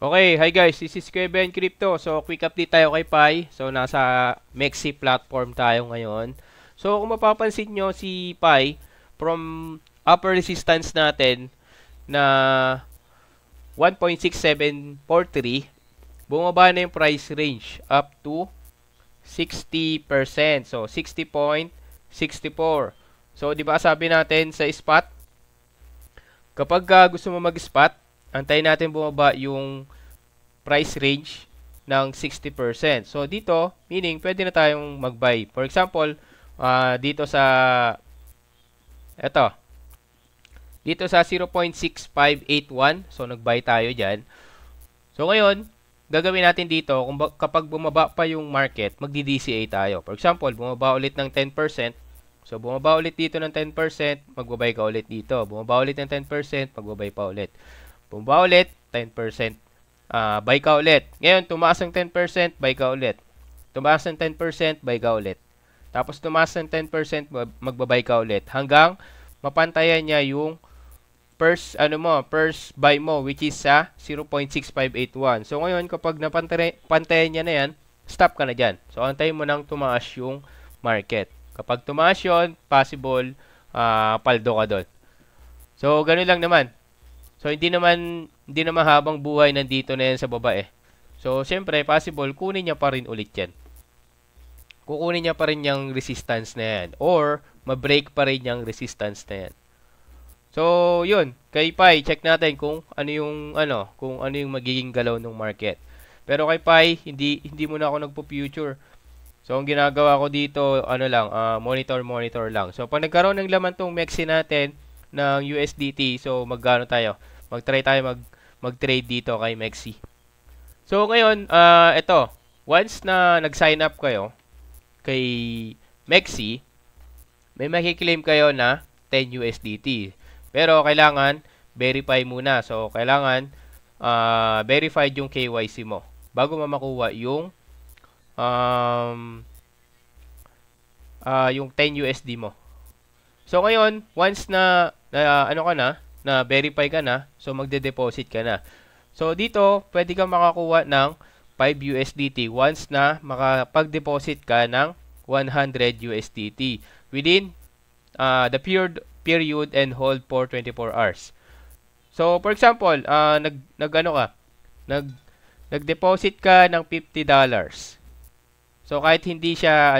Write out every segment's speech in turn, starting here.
Okay, hi guys, this is Kuya Ben Crypto. So, quick update tayo kay Pi. So, nasa Mexi platform tayo ngayon. So, kung mapapansin nyo si Pi, from upper resistance natin na 1.6743, bumaba na yung price range up to 60%. So, 60.64. So, di ba sabi natin sa spot, kapag gusto mo mag-spot, antayin natin bumaba yung price range ng 60%. So, dito, meaning, pwede na tayong mag-buy. For example, dito sa, eto, dito sa 0.6581, so nag-buy tayo dyan. So, ngayon, gagawin natin dito, kapag bumaba pa yung market, magdi-DCA tayo. For example, bumaba ulit ng 10%. So, bumaba ulit dito ng 10%, magbabay ka ulit dito. Bumaba ulit ng 10%, magbabay pa ulit. Bumaba ulit, 10%. Buy ka ulit. Ngayon, tumaas ng 10%, buy ka ulit. Tumaas ng 10%, buy ka ulit. Tapos, tumaas ng 10%, magbabay ka ulit. Hanggang mapantayan niya yung first buy mo, which is sa 0.6581. So, ngayon, kapag napantayan niya na yan, stop ka na dyan. So, antayin mo nang tumaas yung market. Kapag tumaas yun, possible, paldo ka doon. So, ganun lang naman. So, hindi naman habang buhay nandito na yan sa baba eh. So, syempre, possible, kunin niya pa rin ulit yan. Kukunin niya pa rin yung resistance na yan. Or, ma-break pa rin yung resistance na yan. So, yun. Kay Pi, check natin kung ano yung magiging galaw ng market. Pero kay Pi, hindi muna ako nagpo-future. So, ang ginagawa ko dito, monitor lang. So, pag nagkaroon ng laman tong Mexi natin ng USDT, so magkano tayo? Mag-try tayo mag-trade dito kay Mexi. So, ngayon, ito, once na nag-sign up kayo kay Mexi, may makiklaim kayo na 10 USDT. Pero, kailangan verify muna. So, kailangan verified yung KYC mo bago mo makuha yung 10 USD mo. So, ngayon, once na verify ka na, so magde-deposit ka na. So, dito, pwede kang makakuha ng 5 USDT once na makapag-deposit ka ng 100 USDT within the period and hold for 24 hours. So, for example, nag-deposit ka ng $50. So, kahit hindi siya,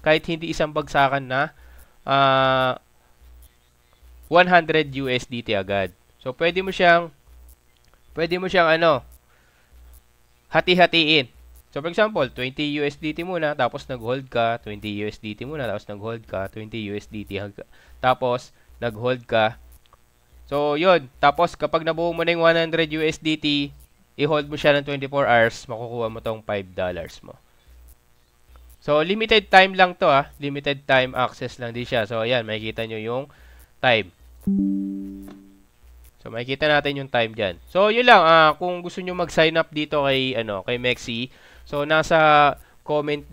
kahit hindi isang bagsakan na 100 USDT agad. So, pwede mo siyang hati-hatiin. So, for example, 20 USDT muna, tapos nag-hold ka, 20 USDT muna, tapos nag-hold ka, 20 USDT, tapos nag-hold ka. So, yun. Tapos, kapag nabuo mo na yung 100 USDT, i-hold mo siya ng 24 hours, makukuha mo tong $5 mo. So, limited time lang to Limited time access lang din siya. So, ayan, makikita nyo yung time. So, makikita natin yung time dyan. So, yun lang. Kung gusto nyo mag-sign up dito kay Mexi, so, nasa comment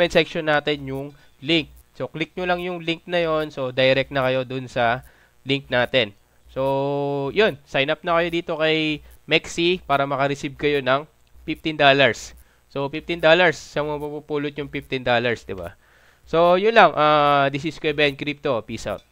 section natin yung link. So, click nyo lang yung link na yon. So, direct na kayo dun sa link natin. So, yun. Sign up na kayo dito kay Mexi para makareceive kayo ng $15. So, $15. Saan mo mapupulot yung $15, diba? So, yun lang. This is Kuya Ben Crypto. Peace out.